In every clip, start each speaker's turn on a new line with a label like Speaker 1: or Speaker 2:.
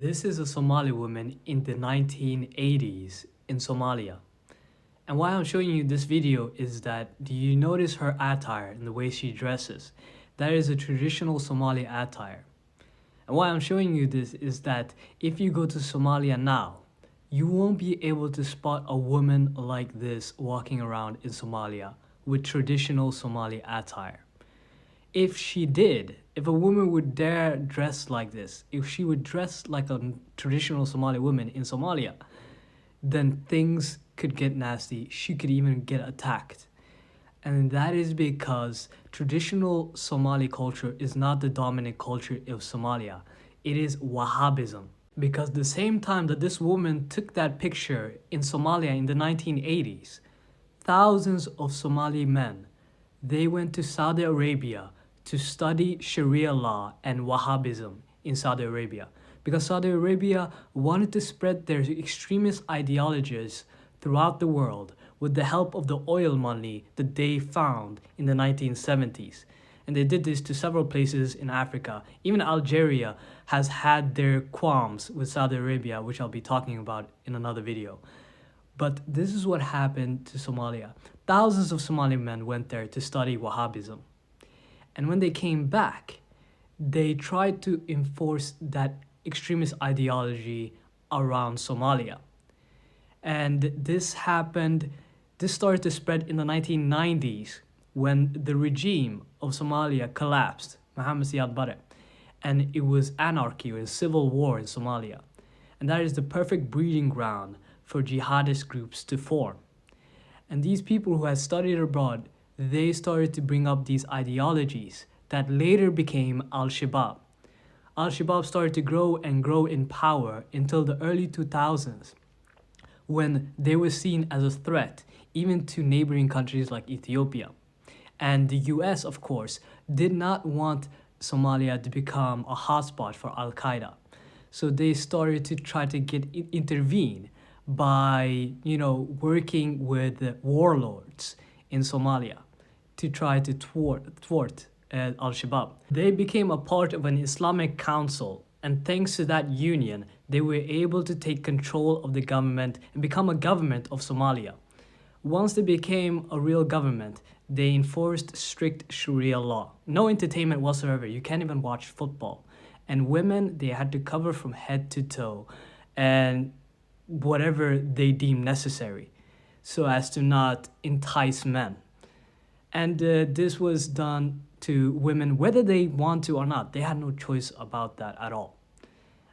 Speaker 1: This is a Somali woman in the 1980s in Somalia. And why I'm showing you this video is that, do you notice her attire and the way she dresses? That is a traditional Somali attire. And why I'm showing you this is that if you go to Somalia now, you won't be able to spot a woman like this walking around in Somalia with traditional Somali attire. If she did, if a woman would dare dress like this, if she would dress like a traditional Somali woman in Somalia, then things could get nasty. She could even get attacked. And that is because traditional Somali culture is not the dominant culture of Somalia. It is Wahhabism. Because the same time that this woman took that picture in Somalia in the 1980s, thousands of Somali men, they went to Saudi Arabia to study Sharia law and Wahhabism in Saudi Arabia, because Saudi Arabia wanted to spread their extremist ideologies throughout the world with the help of the oil money that they found in the 1970s. And they did this to several places in Africa. Even Algeria has had their qualms with Saudi Arabia, which I'll be talking about in another video. But this is what happened to Somalia. Thousands of Somali men went there to study Wahhabism. And when they came back, they tried to enforce that extremist ideology around Somalia. And this started to spread in the 1990s when the regime of Somalia collapsed, Mohammed Siad Barre, and it was anarchy or civil war in Somalia. And that is the perfect breeding ground for jihadist groups to form. And these people who had studied abroad, they started to bring up these ideologies that later became Al-Shabaab. Al-Shabaab started to grow and grow in power until the early 2000s, when they were seen as a threat even to neighboring countries like Ethiopia. And the US, of course, did not want Somalia to become a hotspot for Al-Qaeda. So they started to try to intervene by, working with warlords in Somalia to try to thwart Al-Shabaab. They became a part of an Islamic council, and thanks to that union, they were able to take control of the government and become a government of Somalia. Once they became a real government, they enforced strict Sharia law. No entertainment whatsoever. You can't even watch football. And women, they had to cover from head to toe and whatever they deemed necessary so as to not entice men. And this was done to women whether they want to or not. They had no choice about that at all.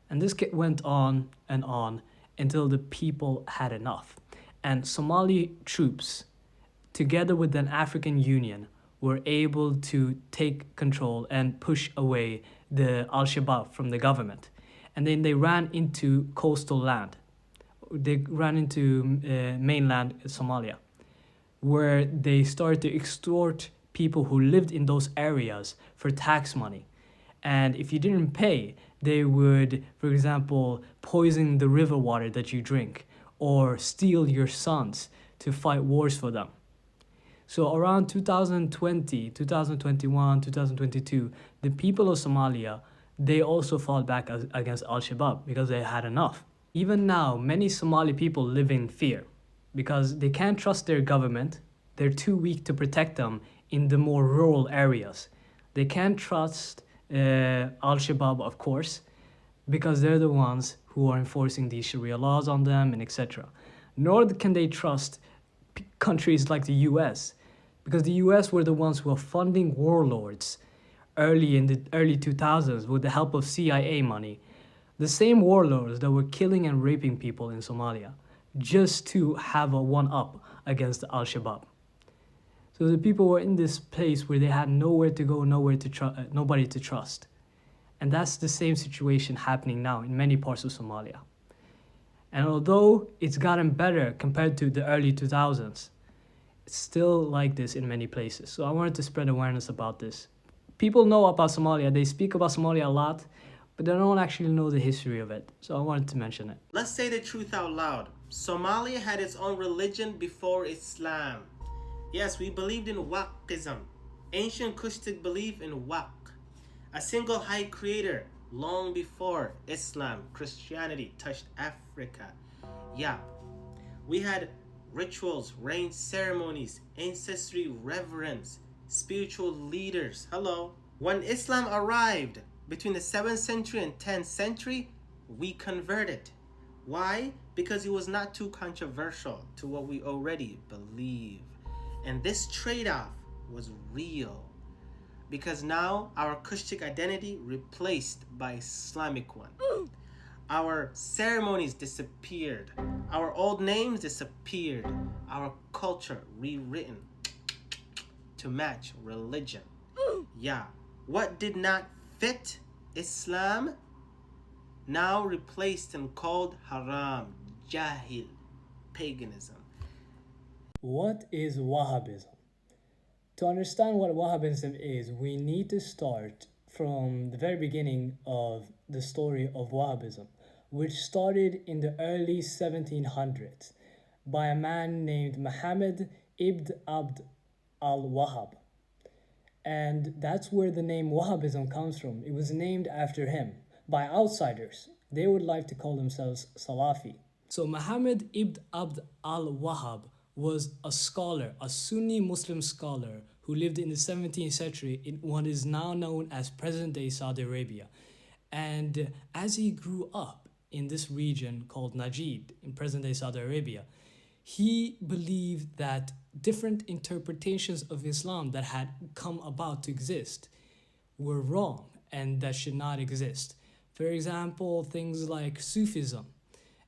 Speaker 1: And this went on and on until the people had enough. And Somali troops, together with an African Union, were able to take control and push away the Al-Shabaab from the government. And then they ran into coastal land. They ran into mainland Somalia, where they started to extort people who lived in those areas for tax money. And if you didn't pay, they would, for example, poison the river water that you drink or steal your sons to fight wars for them. So around 2020, 2021, 2022, the people of Somalia, they also fought back against Al-Shabaab because they had enough. Even now, many Somali people live in fear because they can't trust their government. They're too weak to protect them in the more rural areas. They can't trust Al-Shabaab, of course, because they're the ones who are enforcing these Sharia laws on them and etc. Nor can they trust countries like the US, because the US were the ones who are funding warlords in the early 2000s with the help of CIA money. The same warlords that were killing and raping people in Somalia just to have a one-up against Al-Shabaab. So the people were in this place where they had nowhere to go, nobody to trust. And that's the same situation happening now in many parts of Somalia. And although it's gotten better compared to the early 2000s, it's still like this in many places. So I wanted to spread awareness about this. People know about Somalia, they speak about Somalia a lot, but they don't actually know the history of it. So I wanted to mention it.
Speaker 2: Let's say the truth out loud. Somalia had its own religion before Islam. Yes, we believed in Wahhabism, ancient Kushite belief in Wahh, a single high creator, long before Islam, Christianity touched Africa. Yeah, we had rituals, rain ceremonies, ancestry reverence, spiritual leaders. Hello. When Islam arrived between the 7th century and 10th century, we converted. Why? Because it was not too controversial to what we already believe. And this trade off was real because now our Kushtic identity replaced by Islamic one. Our ceremonies disappeared. Our old names disappeared. Our culture rewritten to match religion. Yeah. What did not fit Islam now replaced and called haram, jahil, paganism.
Speaker 1: What is Wahhabism? To understand what Wahhabism is, we need to start from the very beginning of the story of Wahhabism, which started in the early 1700s by a man named Muhammad ibn Abd al-Wahhab. And that's where the name Wahhabism comes from. It was named after him by outsiders. They would like to call themselves Salafi. So Muhammad ibn Abd al-Wahhab was a scholar, a Sunni Muslim scholar who lived in the 17th century in what is now known as present-day Saudi Arabia. And as he grew up in this region called Najd in present-day Saudi Arabia, he believed that different interpretations of Islam that had come about to exist were wrong and that should not exist. For example, things like Sufism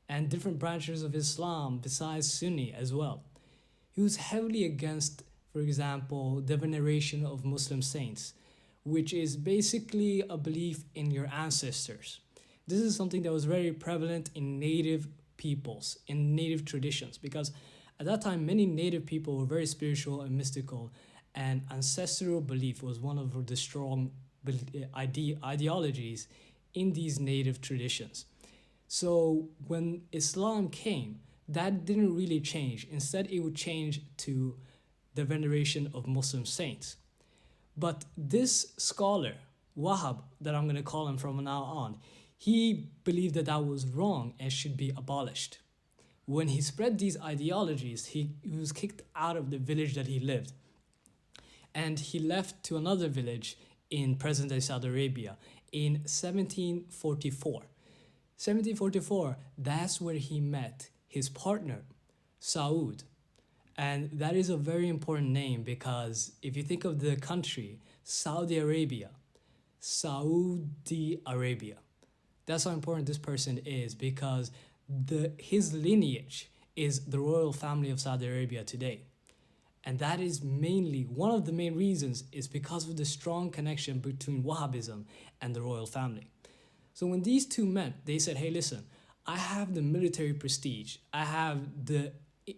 Speaker 1: and different branches of Islam besides Sunni as well. He was heavily against, for example, the veneration of Muslim saints, which is basically a belief in your ancestors. This is something that was very prevalent in native peoples, in native traditions, because at that time many native people were very spiritual and mystical, and ancestral belief was one of the strong ideologies in these native traditions. So when Islam came, that didn't really change. Instead, it would change to the veneration of Muslim saints. But this scholar, Wahhab, that I'm going to call him from now on, he believed that that was wrong and should be abolished. When he spread these ideologies, he was kicked out of the village that he lived. And he left to another village in present-day Saudi Arabia in 1744. 1744, that's where he met his partner, Saud. And that is a very important name because if you think of the country, Saudi Arabia, Saudi Arabia, that's how important this person is because his lineage is the royal family of Saudi Arabia today. And that is mainly, one of the main reasons is because of the strong connection between Wahhabism and the royal family. So when these two met, they said, hey, listen, I have the military prestige, I have the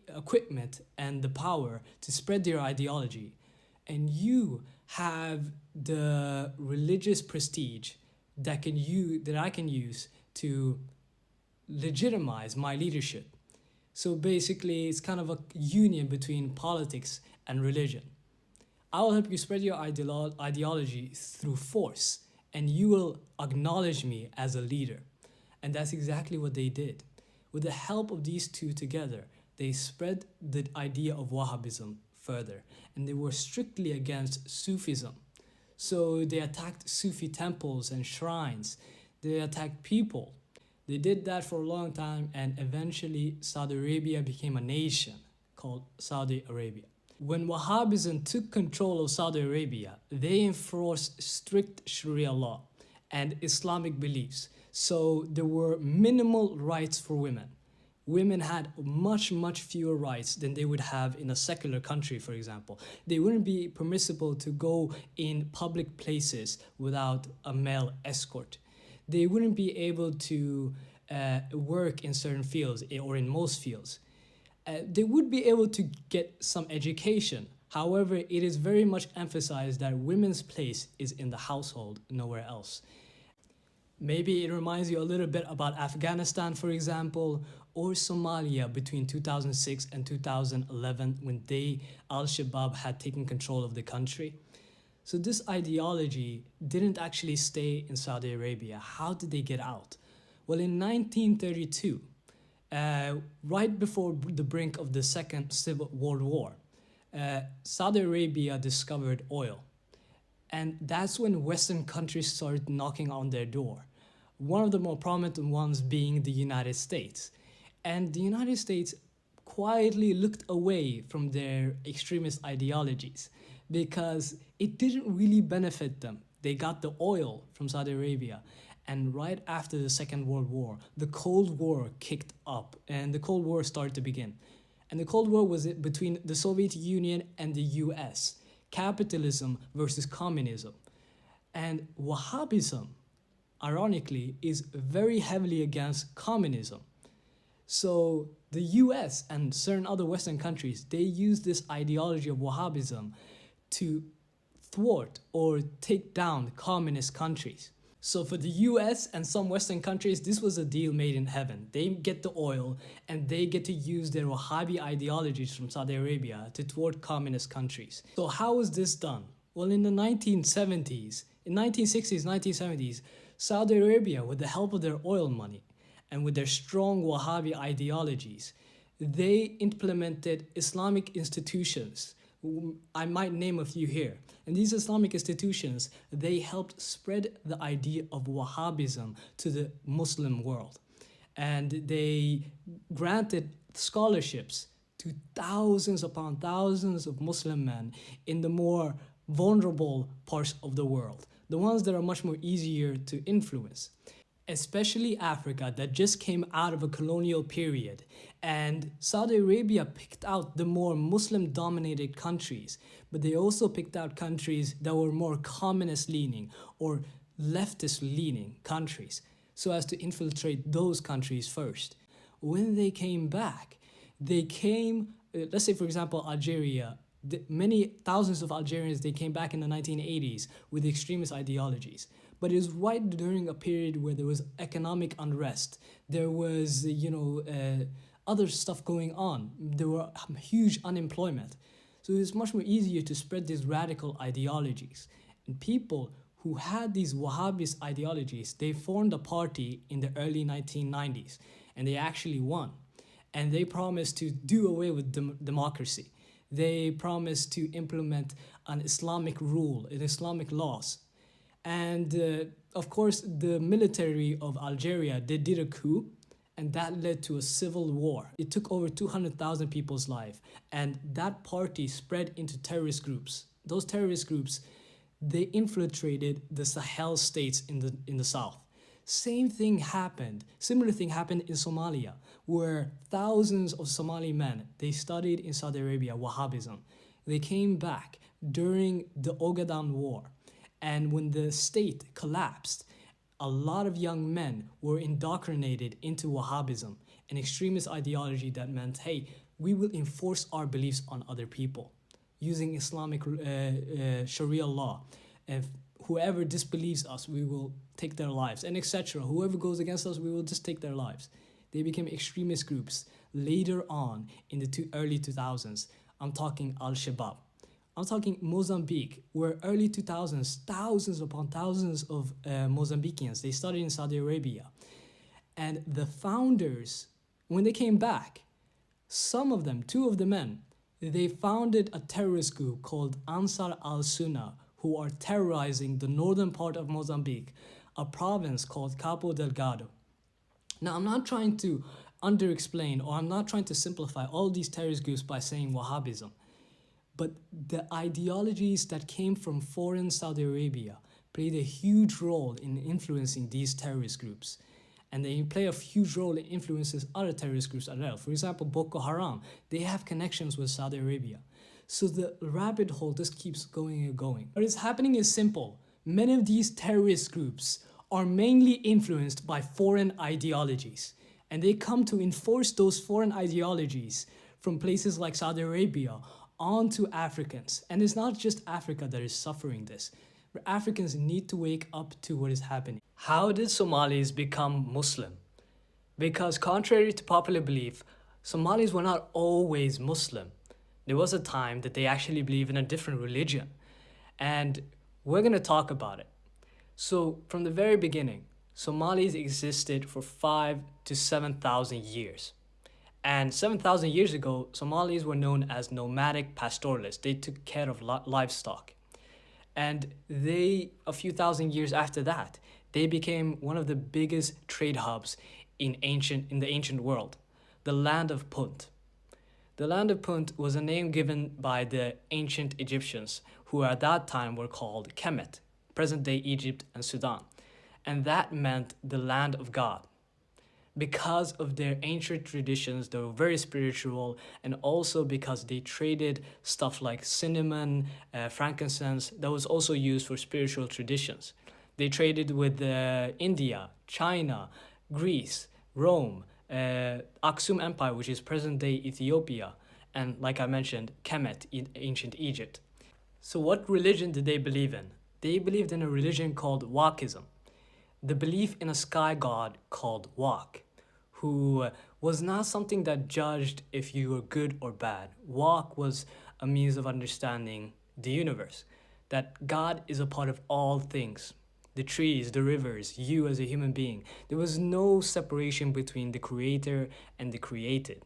Speaker 1: equipment and the power to spread their ideology, and you have the religious prestige that I can use to legitimize my leadership. So basically, it's kind of a union between politics and religion. I will help you spread your ideology through force, and you will acknowledge me as a leader. And that's exactly what they did. With the help of these two together, they spread the idea of Wahhabism further, and they were strictly against Sufism. So they attacked Sufi temples and shrines. They attacked people. They did that for a long time, and eventually Saudi Arabia became a nation called Saudi Arabia. When Wahhabism took control of Saudi Arabia, they enforced strict Sharia law and Islamic beliefs. So there were minimal rights for women. Women had much fewer rights than they would have in a secular country, for example. They wouldn't be permissible to go in public places without a male escort. They wouldn't be able to work in certain fields or in most fields. They would be able to get some education. However, it is very much emphasized that women's place is in the household, nowhere else. Maybe it reminds you a little bit about Afghanistan, for example, or Somalia between 2006 and 2011 when Al-Shabaab had taken control of the country. So this ideology didn't actually stay in Saudi Arabia. How did they get out? Well, in 1932, right before the brink of the Second Civil World War, Saudi Arabia discovered oil. And that's when Western countries started knocking on their door. One of the more prominent ones being the United States. And the United States quietly looked away from their extremist ideologies because it didn't really benefit them. They got the oil from Saudi Arabia. And right after the Second World War, the Cold War kicked up and the Cold War started to begin. And the Cold War was between the Soviet Union and the US. Capitalism versus communism. And Wahhabism, ironically, is very heavily against communism. So the US and certain other Western countries, they use this ideology of Wahhabism to thwart or take down communist countries. So for the US and some Western countries, this was a deal made in heaven. They get the oil and they get to use their Wahhabi ideologies from Saudi Arabia to thwart communist countries. So how was this done? Well, in the 1970s, in 1960s, 1970s, Saudi Arabia, with the help of their oil money and with their strong Wahhabi ideologies, they implemented Islamic institutions. I might name a few here. And these Islamic institutions, they helped spread the idea of Wahhabism to the Muslim world. And they granted scholarships to thousands upon thousands of Muslim men in the more vulnerable parts of the world, the ones that are much more easier to influence. Especially Africa that just came out of a colonial period, and Saudi Arabia picked out the more Muslim dominated countries, but they also picked out countries that were more communist leaning or leftist leaning countries so as to infiltrate those countries first. When they came back, they came, let's say for example Algeria, many thousands of Algerians, they came back in the 1980s with extremist ideologies. But it was right during a period where there was economic unrest. There was, other stuff going on. There were huge unemployment. So it was much more easier to spread these radical ideologies. And people who had these Wahhabist ideologies, they formed a party in the early 1990s. And they actually won. And they promised to do away with democracy. They promised to implement an Islamic rule, an Islamic laws. And of course, the military of Algeria, they did a coup, and that led to a civil war. It took over 200,000 people's life, and that party spread into terrorist groups. Those terrorist groups, they infiltrated the Sahel states in the south. Similar thing happened in Somalia, where thousands of Somali men, they studied in Saudi Arabia Wahhabism. They came back during the Ogaden War. And when the state collapsed, a lot of young men were indoctrinated into Wahhabism, an extremist ideology that meant, hey, we will enforce our beliefs on other people using Islamic Sharia law. And whoever disbelieves us, we will take their lives, and etc. Whoever goes against us, we will just take their lives. They became extremist groups later on in the early 2000s. I'm talking Al-Shabaab. I'm talking Mozambique, where early 2000s, thousands upon thousands of Mozambicans, they studied in Saudi Arabia. And the founders, when they came back, some of them, two of the men, they founded a terrorist group called Ansar al-Sunnah, who are terrorizing the northern part of Mozambique, a province called Cabo Delgado. Now, I'm not trying to under-explain, or I'm not trying to simplify all these terrorist groups by saying Wahhabism. But the ideologies that came from foreign Saudi Arabia played a huge role in influencing these terrorist groups. And they play a huge role in influencing other terrorist groups as well. For example, Boko Haram, they have connections with Saudi Arabia. So the rabbit hole just keeps going and going. What is happening is simple. Many of these terrorist groups are mainly influenced by foreign ideologies. And they come to enforce those foreign ideologies from places like Saudi Arabia onto Africans. And it's not just Africa that is suffering this. But Africans need to wake up to what is happening. How did Somalis become Muslim? Because contrary to popular belief, Somalis were not always Muslim. There was a time that they actually believed in a different religion. and we're going to talk about it. So, from the very beginning, Somalis existed for 5 to 7,000 years. And 7,000 years ago, Somalis were known as nomadic pastoralists. They took care of livestock. And a few thousand years after that, they became one of the biggest trade hubs in the ancient world, the land of Punt. The land of Punt was a name given by the ancient Egyptians, who at that time were called Kemet, present-day Egypt and Sudan. And that meant the land of God. Because of their ancient traditions, they were very spiritual, and also because they traded stuff like cinnamon, frankincense, that was also used for spiritual traditions. They traded with India, China, Greece, Rome, Aksum Empire, which is present-day Ethiopia, and like I mentioned, Kemet in ancient Egypt. So what religion did they believe in? They believed in a religion called Wahhabism, the belief in a sky god called Wak, who was not something that judged if you were good or bad. Wak was a means of understanding the universe, that God is a part of all things. The trees, the rivers, you as a human being. There was no separation between the creator and the created.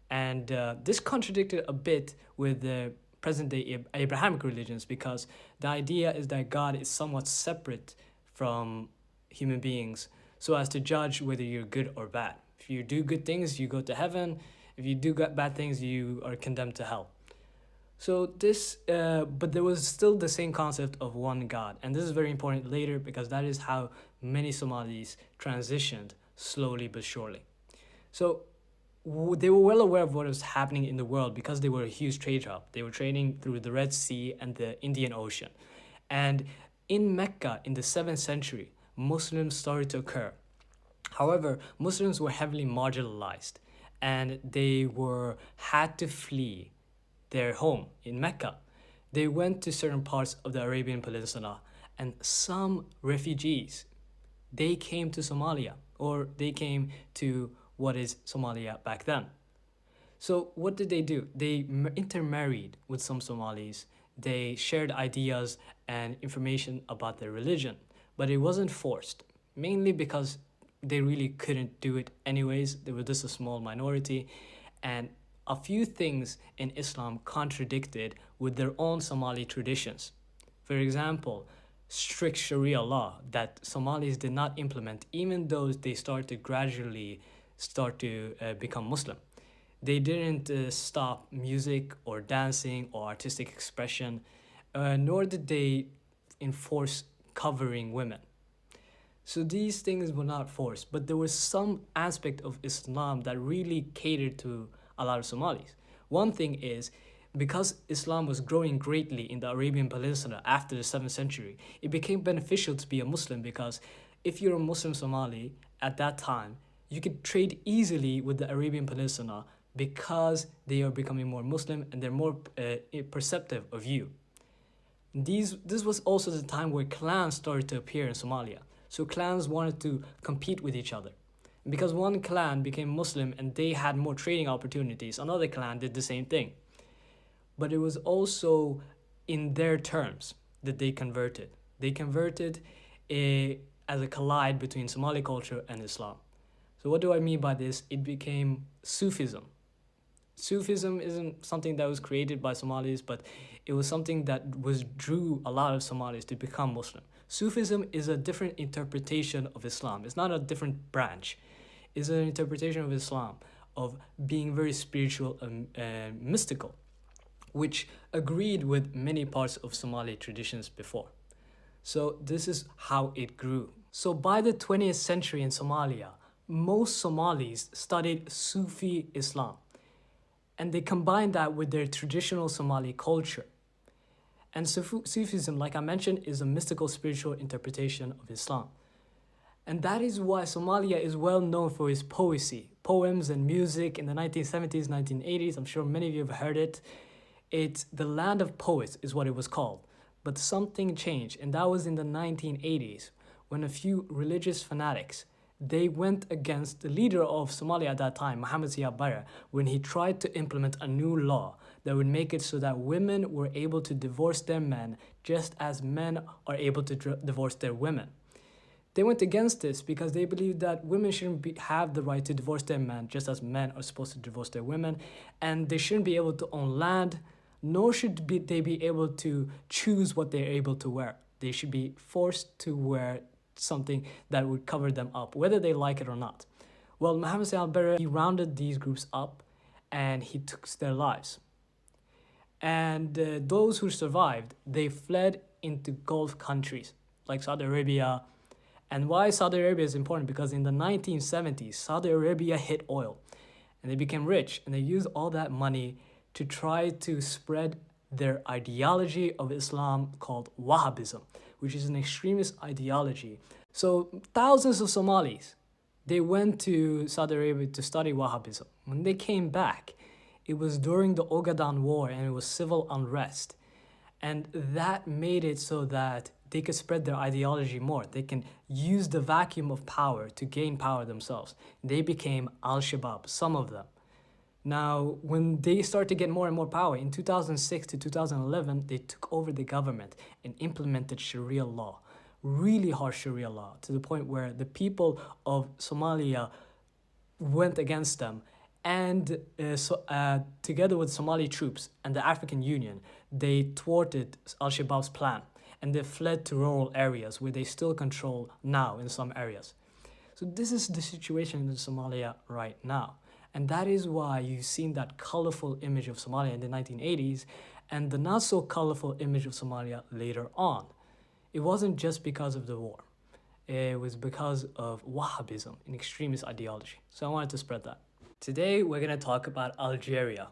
Speaker 1: And this contradicted a bit with the present-day Abrahamic religions, because the idea is that God is somewhat separate from human beings so as to judge whether you're good or bad. If you do good things, you go to heaven. If you do bad things, you are condemned to hell. So but there was still the same concept of one God. And this is very important later, because that is how many Somalis transitioned slowly but surely. So they were well aware of what was happening in the world, because they were a huge trade hub. They were trading through the Red Sea and the Indian Ocean. And in Mecca, in the 7th century, Muslims started to occur. However, Muslims were heavily marginalized, and they had to flee their home in Mecca. They went to certain parts of the Arabian Peninsula, and some refugees, they came to Somalia, or they came to what is Somalia back then. So what did they do? They intermarried with some Somalis. They shared ideas and information about their religion, but it wasn't forced, mainly because they really couldn't do it anyways. They were just a small minority, and a few things in Islam contradicted with their own Somali traditions. For example, strict Sharia law that Somalis did not implement, even though they started to gradually become Muslim. They didn't stop music or dancing or artistic expression, nor did they enforce covering women. So these things were not forced, but there was some aspect of Islam that really catered to a lot of Somalis. One thing is, because Islam was growing greatly in the Arabian Peninsula after the 7th century, it became beneficial to be a Muslim, because if you're a Muslim Somali at that time, you could trade easily with the Arabian Peninsula, because they are becoming more Muslim and they're more perceptive of you. This was also the time where clans started to appear in Somalia. So clans wanted to compete with each other. Because one clan became Muslim and they had more trading opportunities, another clan did the same thing. But it was also in their terms that they converted. They converted as a collide between Somali culture and Islam. So what do I mean by this? It became Sufism. Sufism isn't something that was created by Somalis, but it was something that drew a lot of Somalis to become Muslim. Sufism is a different interpretation of Islam. It's not a different branch. It's an interpretation of Islam, of being very spiritual and mystical, which agreed with many parts of Somali traditions before. So this is how it grew. So by the 20th century in Somalia, most Somalis studied Sufi Islam, and they combined that with their traditional Somali culture. And Sufism, like I mentioned, is a mystical spiritual interpretation of Islam. And that is why Somalia is well known for its poesy, poems and music in the 1970s, 1980s. I'm sure many of you have heard it. It's the land of poets is what it was called. But something changed, and that was in the 1980s, when a few religious fanatics, they went against the leader of Somalia at that time, Mohammed Siad Barre, when he tried to implement a new law that would make it so that women were able to divorce their men just as men are able to divorce their women. They went against this because they believed that women shouldn't have the right to divorce their men just as men are supposed to divorce their women, and they shouldn't be able to own land, nor should they be able to choose what they're able to wear. They should be forced to wear something that would cover them up, whether they like it or not. Well, Muhammad Sayyid al-Barra, he rounded these groups up and he took their lives. And those who survived, they fled into Gulf countries like Saudi Arabia. And why Saudi Arabia is important? Because in the 1970s, Saudi Arabia hit oil and they became rich, and they used all that money to try to spread their ideology of Islam called Wahhabism, which is an extremist ideology. So thousands of Somalis, they went to Saudi Arabia to study Wahhabism. When they came back, it was during the Ogaden War and it was civil unrest. And that made it so that they could spread their ideology more. They can use the vacuum of power to gain power themselves. They became Al-Shabaab, some of them. Now, when they started to get more and more power, in 2006 to 2011, they took over the government and implemented Sharia law, really harsh Sharia law, to the point where the people of Somalia went against them. And together with Somali troops and the African Union, they thwarted Al-Shabaab's plan. And they fled to rural areas where they still control now in some areas. So this is the situation in Somalia right now. And that is why you've seen that colorful image of Somalia in the 1980s and the not so colorful image of Somalia later on. It wasn't just because of the war. It was because of Wahhabism, an extremist ideology. So I wanted to spread that. Today we're going to talk about Algeria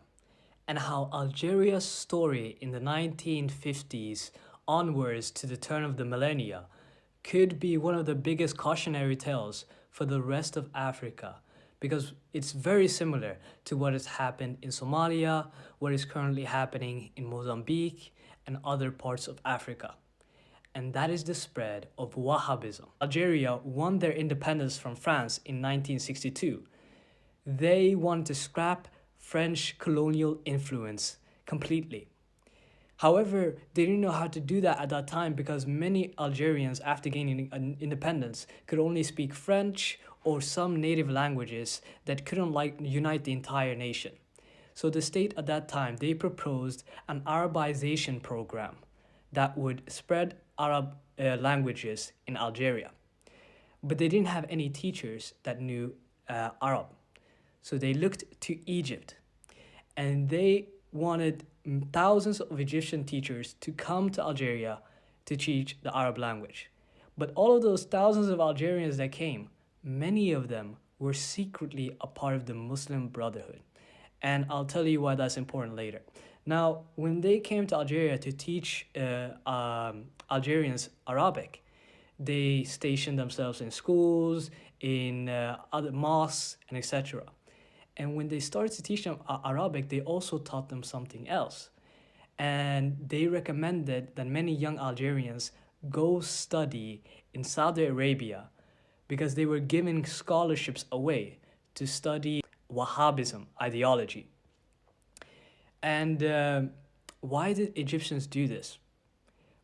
Speaker 1: and how Algeria's story in the 1950s onwards to the turn of the millennia could be one of the biggest cautionary tales for the rest of Africa, because it's very similar to what has happened in Somalia, what is currently happening in Mozambique and other parts of Africa. And that is the spread of Wahhabism. Algeria won their independence from France in 1962. They wanted to scrap French colonial influence completely. However, they didn't know how to do that at that time because many Algerians, after gaining independence, could only speak French or some native languages that couldn't unite the entire nation. So the state at that time, they proposed an Arabization program that would spread Arab languages in Algeria. But they didn't have any teachers that knew Arab. So they looked to Egypt, and they wanted thousands of Egyptian teachers to come to Algeria to teach the Arab language. But all of those thousands of Algerians that came, many of them were secretly a part of the Muslim Brotherhood. And I'll tell you why that's important later. Now, when they came to Algeria to teach Algerians Arabic, they stationed themselves in schools, in other mosques, and etc. And when they started to teach them Arabic, they also taught them something else. And they recommended that many young Algerians go study in Saudi Arabia because they were giving scholarships away to study Wahhabism ideology. And why did Egyptians do this?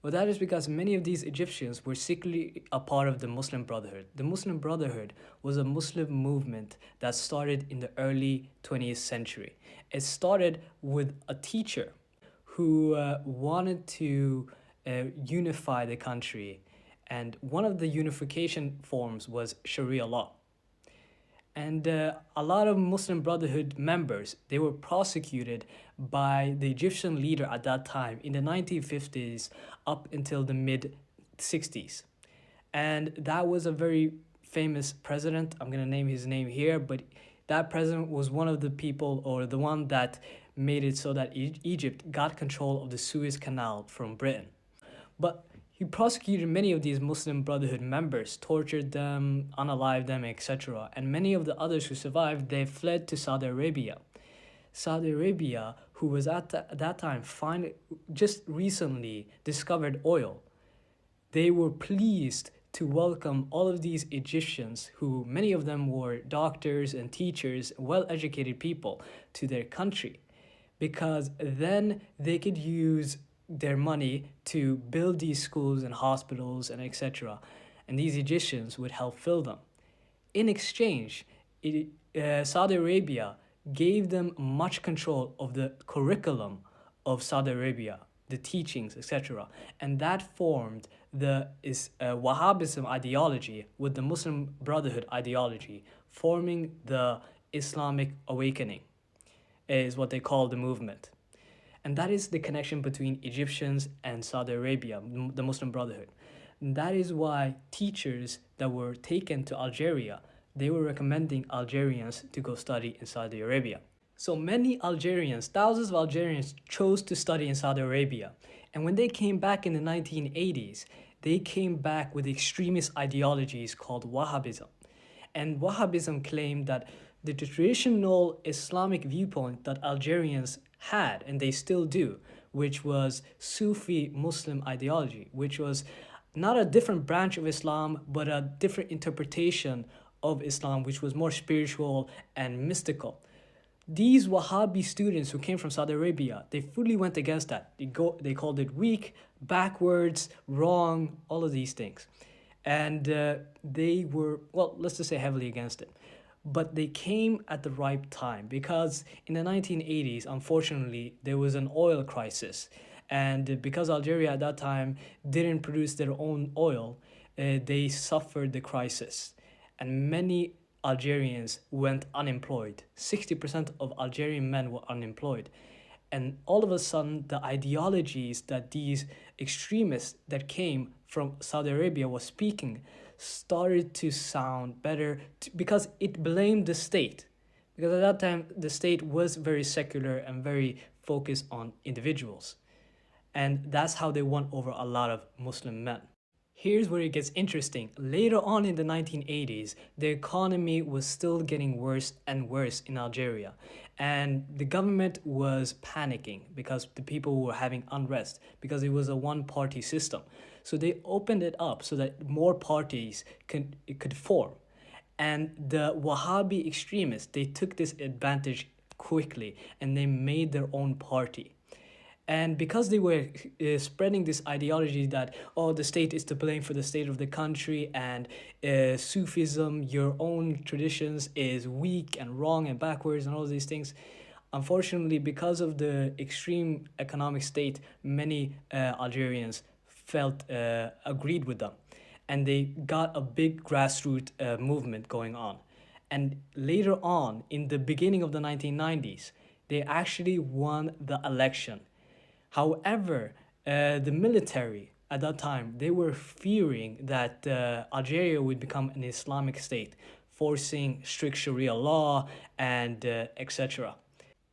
Speaker 1: Well, that is because many of these Egyptians were secretly a part of the Muslim Brotherhood. The Muslim Brotherhood was a Muslim movement that started in the early 20th century. It started with a teacher who wanted to unify the country, and one of the unification forms was Sharia law. And a lot of Muslim Brotherhood members, they were prosecuted by the Egyptian leader at that time in the 1950s up until the mid-60s. And that was a very famous president. I'm going to name his name here, but that president was one of the people, or the one that made it so that Egypt got control of the Suez Canal from Britain. But he prosecuted many of these Muslim Brotherhood members, tortured them, unalived them, etc. And many of the others who survived, they fled to Saudi Arabia. Saudi Arabia, who was at that time just recently discovered oil, they were pleased to welcome all of these Egyptians, who many of them were doctors and teachers, well-educated people, to their country. because then they could use their money to build these schools and hospitals and etc. And these Egyptians would help fill them. In exchange, Saudi Arabia gave them much control of the curriculum of Saudi Arabia, the teachings, etc. And that formed the Wahhabism ideology with the Muslim Brotherhood ideology, forming the Islamic awakening, is what they call the movement. And that is the connection between Egyptians and Saudi Arabia, the Muslim Brotherhood. And that is why teachers that were taken to Algeria, they were recommending Algerians to go study in Saudi Arabia. So many Algerians, thousands of Algerians, chose to study in Saudi Arabia. And when they came back in the 1980s, they came back with extremist ideologies called Wahhabism. And Wahhabism claimed that the traditional Islamic viewpoint that Algerians had, and they still do, which was Sufi Muslim ideology, which was not a different branch of Islam, but a different interpretation of Islam, which was more spiritual and mystical. These Wahhabi students who came from Saudi Arabia, they fully went against that. They called it weak, backwards, wrong, all of these things. And they were, well, let's just say heavily against it. But they came at the right time because in the 1980s, unfortunately, there was an oil crisis. And because Algeria at that time didn't produce their own oil, they suffered the crisis. And many Algerians went unemployed. 60% of Algerian men were unemployed. And all of a sudden, the ideologies that these extremists that came from Saudi Arabia were speaking started to sound better because it blamed the state. Because at that time, the state was very secular and very focused on individuals. And that's how they won over a lot of Muslim men. Here's where it gets interesting. Later on in the 1980s, the economy was still getting worse and worse in Algeria. And the government was panicking because the people were having unrest because it was a one-party system. So they opened it up so that more parties could form. And the Wahhabi extremists, they took this advantage quickly and they made their own party. And because they were spreading this ideology that, oh, the state is to blame for the state of the country, and Sufism, your own traditions, is weak and wrong and backwards and all these things, unfortunately, because of the extreme economic state, many Algerians felt agreed with them. And they got a big grassroots movement going on. And later on, in the beginning of the 1990s, they actually won the election. However, the military at that time, they were fearing that Algeria would become an Islamic state, forcing strict Sharia law and etc.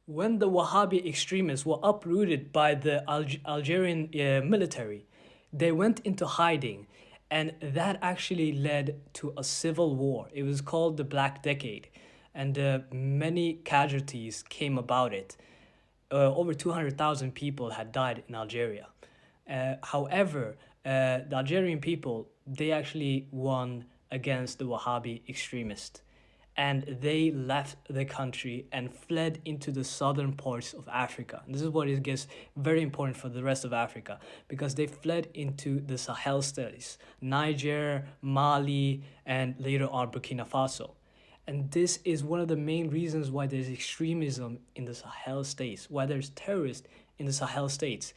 Speaker 1: When the Wahhabi extremists were uprooted by the Algerian military, they went into hiding, and that actually led to a civil war. It was called the Black Decade, and many casualties came about it. Over 200,000 people had died in Algeria. However, the Algerian people, they actually won against the Wahhabi extremists. And they left the country and fled into the southern parts of Africa. And this is what it gets very important for the rest of Africa, because they fled into the Sahel states, Niger, Mali, and later on Burkina Faso. And this is one of the main reasons why there's extremism in the Sahel states, why there's terrorists in the Sahel states.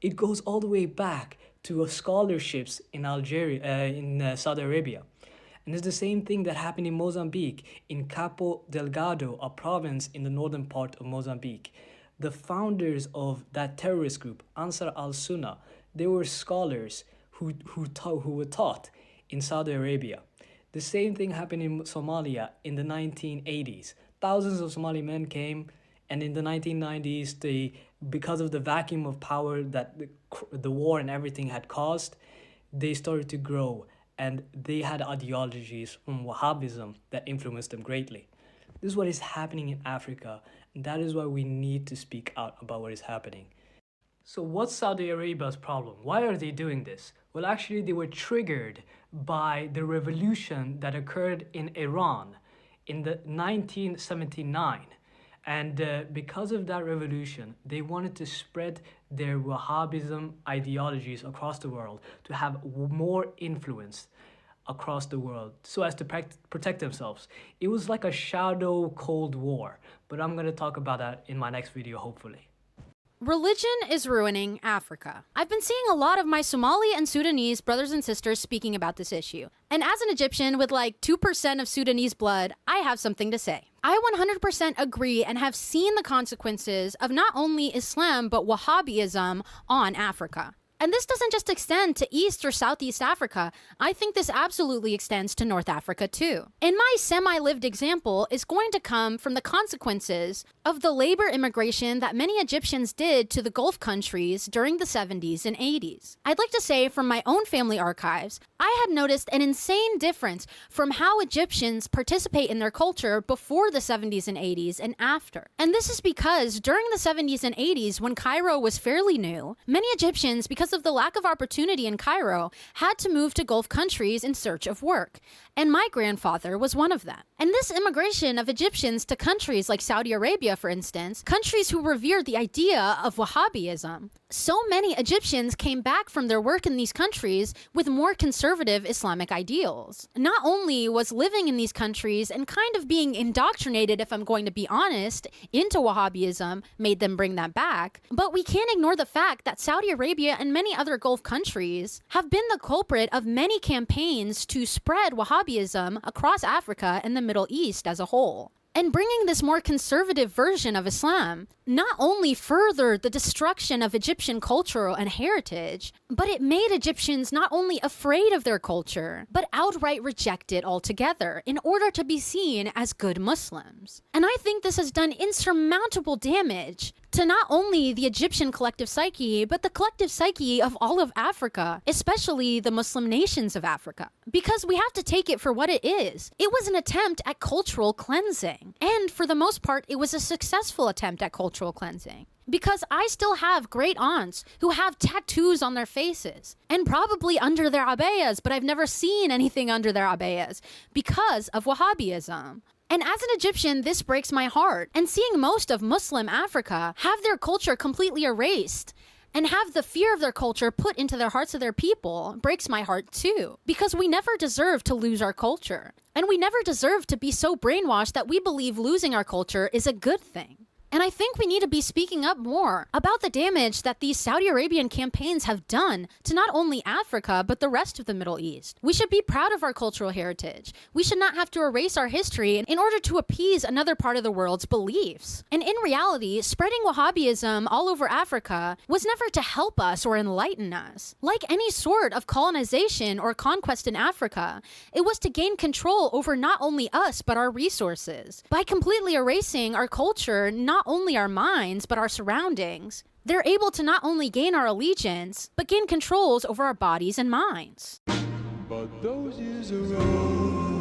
Speaker 1: It goes all the way back to scholarships in Algeria, in Saudi Arabia. And it's the same thing that happened in Mozambique, in Cabo Delgado, a province in the northern part of Mozambique. The founders of that terrorist group, Ansar al-Sunnah, they were scholars who were taught in Saudi Arabia. The same thing happened in Somalia in the 1980s. Thousands of Somali men came, and in the 1990s, because of the vacuum of power that the war and everything had caused, they started to grow, and they had ideologies from Wahhabism that influenced them greatly. This is what is happening in Africa, and that is why we need to speak out about what is happening. So what's Saudi Arabia's problem? Why are they doing this? Well, actually, they were triggered by the revolution that occurred in Iran in the 1979. And because of that revolution, they wanted to spread their Wahhabism ideologies across the world to have more influence across the world so as to protect themselves. It was like a shadow Cold War, but I'm going to talk about that in my next video, hopefully.
Speaker 3: Religion is ruining Africa. I've been seeing a lot of my Somali and Sudanese brothers and sisters speaking about this issue. And as an Egyptian with like 2% of Sudanese blood, I have something to say. I 100% agree and have seen the consequences of not only Islam but Wahhabism on Africa. And this doesn't just extend to East or Southeast Africa. I think this absolutely extends to North Africa too. And my semi-lived example is going to come from the consequences of the labor immigration that many Egyptians did to the Gulf countries during the 70s and 80s. I'd like to say from my own family archives, I had noticed an insane difference from how Egyptians participate in their culture before the 70s and 80s and after. And this is because during the 70s and 80s, when Cairo was fairly new, many Egyptians, because of the lack of opportunity in Cairo, had to move to Gulf countries in search of work. And my grandfather was one of them. And this immigration of Egyptians to countries like Saudi Arabia, for instance, countries who revered the idea of Wahhabism, so many Egyptians came back from their work in these countries with more conservative Islamic ideals. Not only was living in these countries and kind of being indoctrinated, if I'm going to be honest, into Wahhabism made them bring that back, but we can't ignore the fact that Saudi Arabia and many other Gulf countries have been the culprit of many campaigns to spread Wahhabism across Africa and the Middle East as a whole. And bringing this more conservative version of Islam not only furthered the destruction of Egyptian culture and heritage, but it made Egyptians not only afraid of their culture, but outright reject it altogether in order to be seen as good Muslims. And I think this has done insurmountable damage to not only the Egyptian collective psyche, but the collective psyche of all of Africa, especially the Muslim nations of Africa. Because we have to take it for what it is. It was an attempt at cultural cleansing. And for the most part, it was a successful attempt at cultural cleansing. Because I still have great aunts who have tattoos on their faces, and probably under their abayas, but I've never seen anything under their abayas because of Wahhabism. And as an Egyptian, this breaks my heart. And seeing most of Muslim Africa have their culture completely erased and have the fear of their culture put into their hearts of their people breaks my heart too. Because we never deserve to lose our culture. And we never deserve to be so brainwashed that we believe losing our culture is a good thing. And I think we need to be speaking up more about the damage that these Saudi Arabian campaigns have done to not only Africa, but the rest of the Middle East. We should be proud of our cultural heritage. We should not have to erase our history in order to appease another part of the world's beliefs. And in reality, spreading Wahhabism all over Africa was never to help us or enlighten us. Like any sort of colonization or conquest in Africa, it was to gain control over not only us, but our resources. By completely erasing our culture, not only our minds, but our surroundings, they're able to not only gain our allegiance, but gain controls over our bodies and minds.
Speaker 4: But those years are over.